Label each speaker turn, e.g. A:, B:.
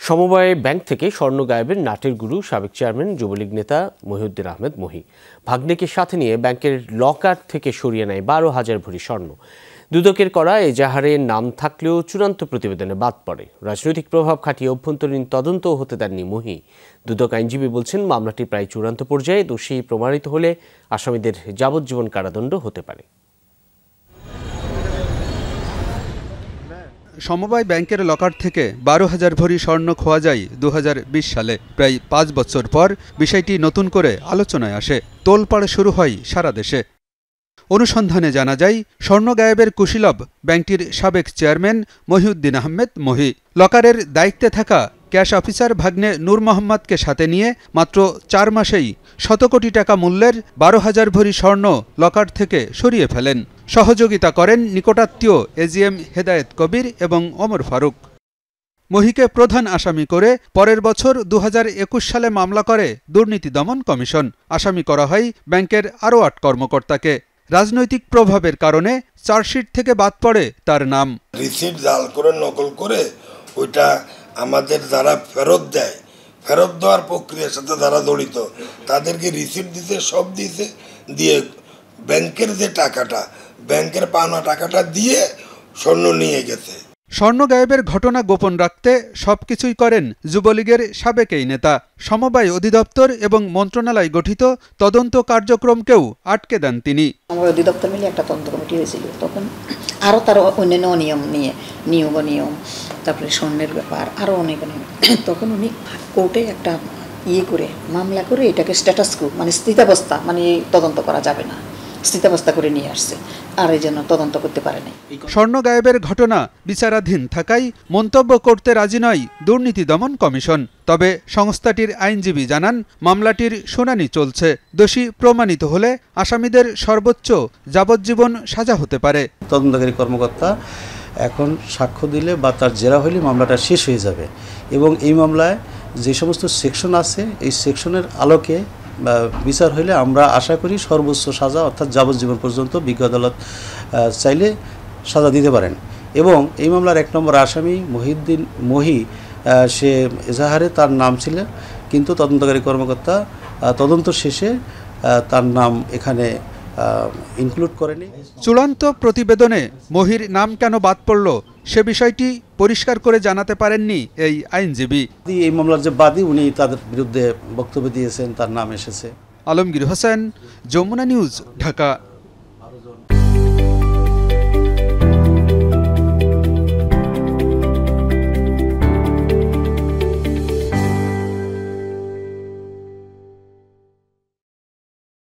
A: সমবায় ব্যাংক থেকে স্বর্ণ গায়েবের নাটের গুরু সাবেক চেয়ারম্যান যুবলীগ নেতা মহিউদ্দিন আহমেদ মহি ভাগ্নেকে সাথে নিয়ে ব্যাংকের লকার থেকে সরিয়ে নেয় 12,000 ভরি স্বর্ণ। দুদকের করা এজাহারে নাম থাকলেও চূড়ান্ত প্রতিবেদনে বাদ পড়ে। রাজনৈতিক প্রভাব খাটিয়ে অভ্যন্তরীণ তদন্ত হতে দেননি মহি। দুদক আইনজীবী বলছেন, মামলাটি প্রায় চূড়ান্ত পর্যায়ে, দোষী প্রমাণিত হলে আসামিদের যাবজ্জীবন কারাদণ্ড হতে পারে।
B: সমবায় ব্যাংকের লকার থেকে 12,000 ভরি স্বর্ণ খোয়া যায় 2020 সালে। প্রায় 5 বছর পর বিষয়টি নতুন করে আলোচনায় আসে। তোলপাড় শুরু হয় সারা দেশে। অনুসন্ধানে জানা যায়, স্বর্ণ গায়েবের কুশীলব ব্যাংকটির সাবেক চেয়ারম্যান মহিউদ্দিন আহমেদ মহি। লকারের দায়িত্বে থাকা ক্যাশ অফিসার ভাগ্নে নূর মোহাম্মদকে সাথে নিয়ে মাত্র 4 মাসেই 100 কোটি টাকা মূল্যের 12,000 ভরি স্বর্ণ লকার থেকে সরিয়ে ফেলেন। সহযোগিতা করেন নিকটাত্মীয় এজিএম হেদায়েত কবির এবং ওমর ফারুক। মহিকে প্রধান আসামি করে পরের বছর 2021 সালে মামলা করে দুর্নীতি দমন কমিশন। আসামি করা হয় ব্যাংকের আরও 8 কর্মকর্তাকে। রাজনৈতিক প্রভাবের কারণে চার্জশিট থেকে বাদ পড়ে তার নাম।
C: রিসিট জাল করে নকল করে ওইটা আমাদের যারা ফেরত দেয়, ফেরত দেওয়ার প্রক্রিয়ার সাথে যারা জড়িত তাদেরকে রিসিট দিতে সব দিয়েছে, দিয়ে ব্যাংকের যে টাকাটা, ব্যাংকের পাওনা টাকাটা দিয়ে স্বর্ণ নিয়ে গেছে।
B: স্বর্ণ গায়েবের ঘটনা গোপন রাখতে সবকিছুই করেন যুবলীগের সাবেক এই নেতা। সমবায় অধিদপ্তর এবং মন্ত্রণালয় গঠিত তদন্ত কার্যক্রমকেও আটকে দেন তিনি।
D: সমবায় অধিদপ্তর মিলে একটা তদন্ত কমিটি হয়েছিল, তখন আরও তার অন্যান্য নিয়ম নিয়ম তারপরে স্বর্ণের ব্যাপার আরও অনেক তখন উনি কোর্টে একটা করে মামলা করে এটাকে স্ট্যাটাস কো মানে স্থিতাবস্থা মানে তদন্ত করা যাবে না, স্থিতাবস্থা করে নিয়ে আসছে, আর এই জন্য তদন্ত করতে পারেনি।
B: স্বর্ণ গায়েবের ঘটনা বিচারাধীন থাকায় মন্তব্য করতে রাজি নয় দুর্নীতি দমন কমিশন। তবে সংস্থাটির আইনজীবী জানান, মামলাটির শুনানি চলছে। দোষী প্রমাণিত হলে আসামিদের সর্বোচ্চ যাবজ্জীবন সাজা হতে পারে।
E: তদন্তকারী কর্মকর্তা এখন সাক্ষ্য দিলে বা তার জেরা হলে মামলাটা শেষ হয়ে যাবে, এবং এই মামলায় যে সমস্ত সেকশন আছে এই সেকশনের আলোকে বিচার হইলে আমরা আশা করি সর্বোচ্চ সাজা অর্থাৎ যাবজ্জীবন পর্যন্ত বিজ্ঞ আদালত চাইলে সাজা দিতে পারেন। এবং এই মামলার 1 নম্বর আসামি মহিউদ্দিন মহি, সে এজাহারে তার নাম ছিল, কিন্তু তদন্তকারী কর্মকর্তা তদন্ত শেষে তার নাম এখানে ইনক্লুড করেনি।
B: চূড়ান্ত প্রতিবেদনে মহির নাম কেন বাদ পড়ল সে বিষয়টি পরিষ্কার করে জানাতে পারেননি এই আইনজীবী।
E: এই মামলার যে বাদী উনি তাদের বিরুদ্ধে বক্তব্য দিয়েছেন, তার নাম এসেছে।
B: আলমগীর হোসেন, যমুনা নিউজ, ঢাকা।